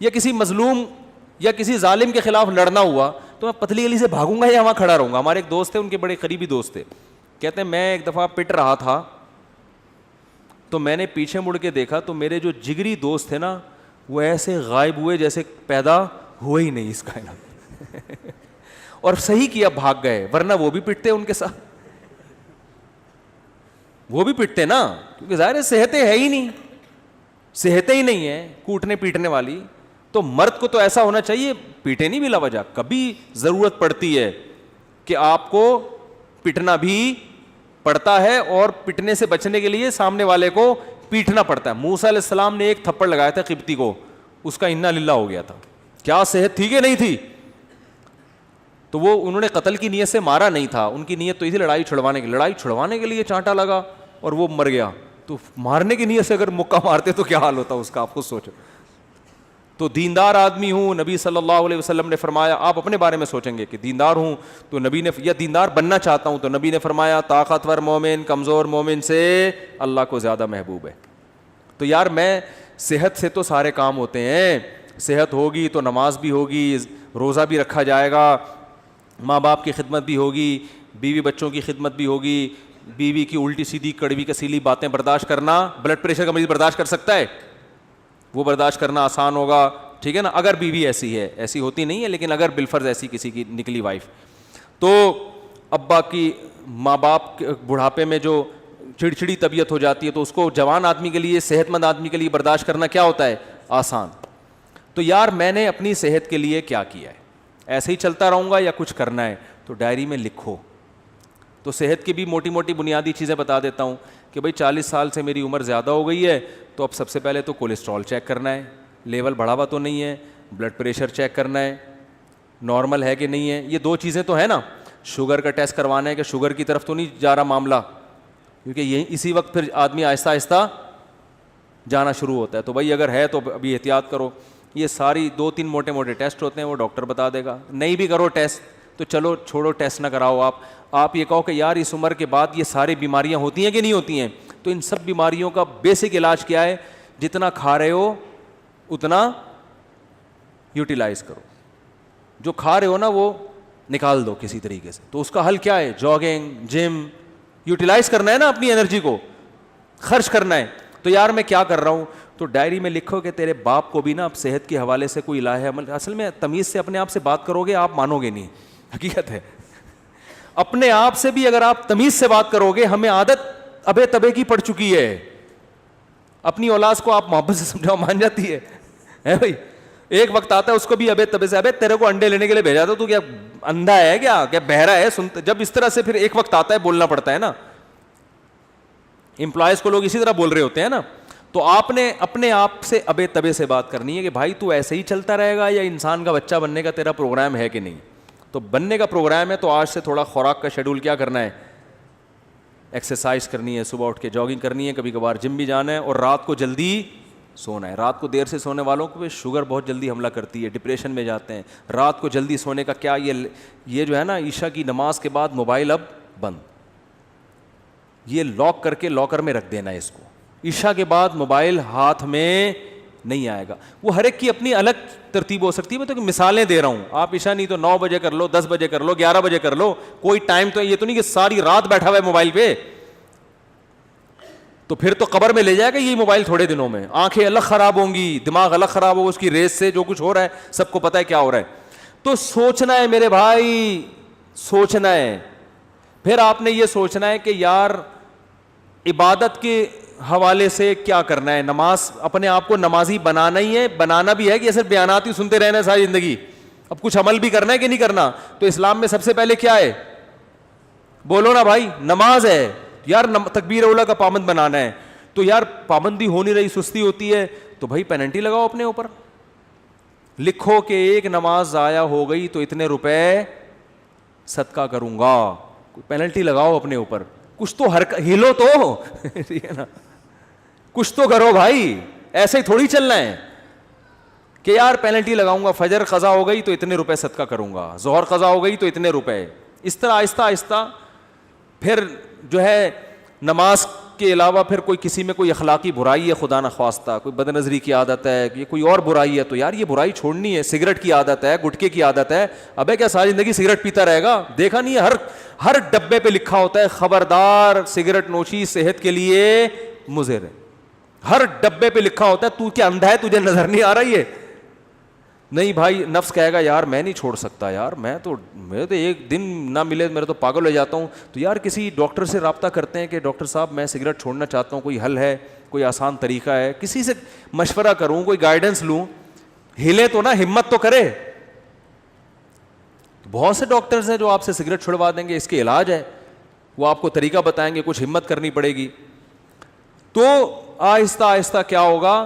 یا کسی مظلوم یا کسی ظالم کے خلاف لڑنا ہوا تو میں پتلی گلی سے بھاگوں گا یا وہاں کھڑا رہوں گا. ہمارے ایک دوست تھے, ان کے بڑے قریبی دوست تھے, کہتے ہیں میں ایک دفعہ پٹ رہا تھا تو میں نے پیچھے مڑ کے دیکھا تو میرے جو جگری دوست تھے نا وہ ایسے غائب ہوئے جیسے پیدا ہوئے ہی نہیں اس کائنات. اور صحیح کیا, بھاگ گئے, ورنہ وہ بھی پٹتے ان کے ساتھ, وہ بھی پٹتے نا, کیونکہ ظاہر ہے صحتیں ہے ہی نہیں, صحتیں ہی نہیں ہیں کوٹنے پیٹنے والی. تو مرد کو تو ایسا ہونا چاہیے پیٹے نہیں بلا وجہ. کبھی ضرورت پڑتی ہے کہ آپ کو پٹنا بھی پڑتا ہے اور پٹنے سے بچنے کے لیے سامنے والے کو پیٹنا پڑتا ہے. موسیٰ علیہ السلام نے ایک تھپڑ لگایا تھا قبطی کو, اس کا انا للہ ہو گیا تھا. کیا صحت تھی کہ نہیں تھی؟ تو وہ انہوں نے قتل کی نیت سے مارا نہیں تھا, ان کی نیت تو یہ تھی لڑائی چھڑوانے کی. لڑائی چھڑوانے کے لیے چانٹا لگا اور وہ مر گیا. تو مارنے کی نیت سے اگر مکہ مارتے تو کیا حال ہوتا اس کا, آپ خود سوچو. تو دیندار آدمی ہوں, نبی صلی اللہ علیہ وسلم نے فرمایا, آپ اپنے بارے میں سوچیں گے کہ دیندار ہوں تو نبی نے, یا دیندار بننا چاہتا ہوں تو نبی نے فرمایا طاقتور مومن کمزور مومن سے اللہ کو زیادہ محبوب ہے. تو یار میں صحت سے تو سارے کام ہوتے ہیں, صحت ہوگی تو نماز بھی ہوگی, روزہ بھی رکھا جائے گا, ماں باپ کی خدمت بھی ہوگی, بیوی بچوں کی خدمت بھی ہوگی. بیوی کی الٹی سیدھی کڑوی کسیلی باتیں برداشت کرنا, بلڈ پریشر کا مریض برداشت کر سکتا ہے, وہ برداشت کرنا آسان ہوگا, ٹھیک ہے نا, اگر بیوی ایسی ہے, ایسی ہوتی نہیں ہے لیکن اگر بالفرض ایسی کسی کی نکلی وائف. تو ابا کی, ماں باپ بڑھاپے میں جو چڑچڑی طبیعت ہو جاتی ہے تو اس کو جوان آدمی کے لیے, صحت مند آدمی کے لیے برداشت کرنا کیا ہوتا ہے؟ آسان. تو یار میں نے اپنی صحت کے لیے کیا کیا ہے, ایسے ہی چلتا رہوں گا یا کچھ کرنا ہے؟ تو ڈائری میں لکھو. تو صحت کی بھی موٹی موٹی بنیادی چیزیں بتا دیتا ہوں کہ بھائی 40 سال سے میری عمر زیادہ ہو گئی ہے تو اب سب سے پہلے تو کولیسٹرول چیک کرنا ہے, لیول بڑھا ہوا تو نہیں ہے, بلڈ پریشر چیک کرنا ہے نارمل ہے کہ نہیں ہے. یہ 2 چیزیں تو ہے نا. شوگر کا ٹیسٹ کروانا ہے کہ شوگر کی طرف تو نہیں جا رہا معاملہ, کیونکہ یہ اسی وقت پھر آدمی آہستہ آہستہ جانا شروع ہوتا ہے. تو بھائی اگر ہے تو ابھی احتیاط کرو. یہ ساری 2-3 موٹے موٹے ٹیسٹ ہوتے ہیں, وہ ڈاکٹر بتا دے گا. نہیں بھی کرو ٹیسٹ تو چلو چھوڑو, ٹیسٹ نہ کراؤ. آپ یہ کہو کہ یار اس عمر کے بعد یہ ساری بیماریاں ہوتی ہیں کہ نہیں ہوتی ہیں, تو ان سب بیماریوں کا بیسک علاج کیا ہے؟ جتنا کھا رہے ہو اتنا یوٹیلائز کرو, جو کھا رہے ہو نا وہ نکال دو کسی طریقے سے. تو اس کا حل کیا ہے؟ جاگنگ, جم, یوٹیلائز کرنا ہے نا, اپنی انرجی کو خرچ کرنا ہے. تو یار میں کیا کر رہا ہوں؟ تو ڈائری میں لکھو کہ تیرے باپ کو بھی نا اب صحت کے حوالے سے کوئی الہ عمل, اصل میں تمیز سے اپنے آپ سے بات کرو گے آپ مانو گے نہیں, حقیقت ہے. اپنے آپ سے بھی اگر آپ تمیز سے بات کرو گے, ہمیں عادت ابے تبے کی پڑ چکی ہے. اپنی اولاد کو آپ محبت سے سمجھاؤ مان جاتی ہے بھائی. ایک وقت آتا ہے اس کو بھی ابے تبے سے, ابے تیرے کو انڈے لینے کے لیے بھیجا تو کیا اندھا ہے کیا بہرا ہے؟ سنتے جب اس طرح سے پھر ایک وقت آتا ہے بولنا پڑتا ہے نا. امپلائز کو لوگ اسی طرح بول رہے ہوتے ہیں نا. تو آپ نے اپنے آپ سے ابے تبے سے بات کرنی ہے کہ بھائی تو ایسے ہی چلتا رہے گا یا انسان کا بچہ بننے کا تیرا پروگرام ہے کہ نہیں. تو بننے کا پروگرام ہے تو آج سے تھوڑا خوراک کا شیڈول کیا کرنا ہے؟ ایکسرسائز کرنی ہے, صبح اٹھ کے جاگنگ کرنی ہے, کبھی کبھار جم بھی جانا ہے, اور رات کو جلدی سونا ہے. رات کو دیر سے سونے والوں کو شوگر بہت جلدی حملہ کرتی ہے, ڈپریشن میں جاتے ہیں. رات کو جلدی سونے کا کیا, یہ جو ہے نا عشاء کی نماز کے بعد موبائل اب بند, یہ لاک کر کے لاکر میں رکھ دینا ہے اس کو. عشاء کے بعد موبائل ہاتھ میں نہیں آئے گا. وہ ہر ایک کی اپنی الگ ترتیب ہو سکتی ہے, میں تو مثالیں دے رہا ہوں. آپ عشاء نہیں تو 9 بجے کر لو, 10 بجے کر لو, 11 بجے کر لو, کوئی ٹائم تو یہ تو نہیں کہ ساری رات بیٹھا ہوا ہے موبائل پہ, تو پھر تو قبر میں لے جائے گا یہ موبائل تھوڑے دنوں میں. آنکھیں الگ خراب ہوں گی, دماغ الگ خراب ہوگا, اس کی ریس سے جو کچھ ہو رہا ہے سب کو پتہ ہے کیا ہو رہا ہے. تو سوچنا ہے میرے بھائی, سوچنا ہے. پھر آپ نے یہ سوچنا ہے کہ یار عبادت کے حوالے سے کیا کرنا ہے. نماز, اپنے آپ کو نمازی بنانا ہی ہے, بنانا بھی ہے کہ صرف بیانات ہی سنتے رہنا ہے ساری زندگی. اب کچھ عمل بھی کرنا ہے کہ نہیں کرنا. تو اسلام میں سب سے پہلے کیا ہے؟ بولو نا بھائی, نماز ہے. یار تکبیر اولا کا پابند بنانا ہے. تو یار پابندی ہو نہیں رہی, سستی ہوتی ہے, تو بھائی پینلٹی لگاؤ اپنے اوپر. لکھو کہ ایک نماز ضائع ہو گئی تو اتنے روپے صدقہ کروں گا. پینلٹی لگاؤ اپنے اوپر. کچھ تو ہلو تو ٹھیک ہے نا, کچھ تو کرو بھائی. ایسے ہی تھوڑی چلنا ہے کہ یار پینلٹی لگاؤں گا, فجر قضا ہو گئی تو اتنے روپے صدقہ کروں گا, ظہر قضا ہو گئی تو اتنے روپے. اس طرح آہستہ آہستہ پھر جو ہے نماز کے علاوہ پھر کوئی کسی میں کوئی اخلاقی برائی ہے خدا نخواستہ, کوئی بد نظری کی عادت ہے, یہ کوئی اور برائی ہے, تو یار یہ برائی چھوڑنی ہے. سگریٹ کی عادت ہے, گٹکے کی عادت ہے, ابے کیا ساری زندگی سگریٹ پیتا رہے گا؟ دیکھا نہیں ہے ہر ڈبے پہ لکھا ہوتا ہے خبردار سگریٹ نوشی صحت کے لیے مضر ہے. ہر ڈبے پہ لکھا ہوتا ہے. تو کیا اندھا ہے, تجھے نظر نہیں آ رہی ہے؟ نہیں بھائی, نفس کہے گا یار میں نہیں چھوڑ سکتا, یار میں تو ایک دن نہ ملے میرے تو پاگل ہو جاتا ہوں. تو یار کسی ڈاکٹر سے رابطہ کرتے ہیں کہ ڈاکٹر صاحب میں سگریٹ چھوڑنا چاہتا ہوں, کوئی حل ہے, کوئی آسان طریقہ ہے, کسی سے مشورہ کروں, کوئی گائیڈنس لوں, ہلے تو نا, ہمت تو کرے. بہت سے ڈاکٹرز ہیں جو آپ سے سگریٹ چھڑوا دیں گے, اس کے علاج ہے, وہ آپ کو طریقہ بتائیں گے, کچھ ہمت کرنی پڑے گی. تو آہستہ آہستہ کیا ہوگا,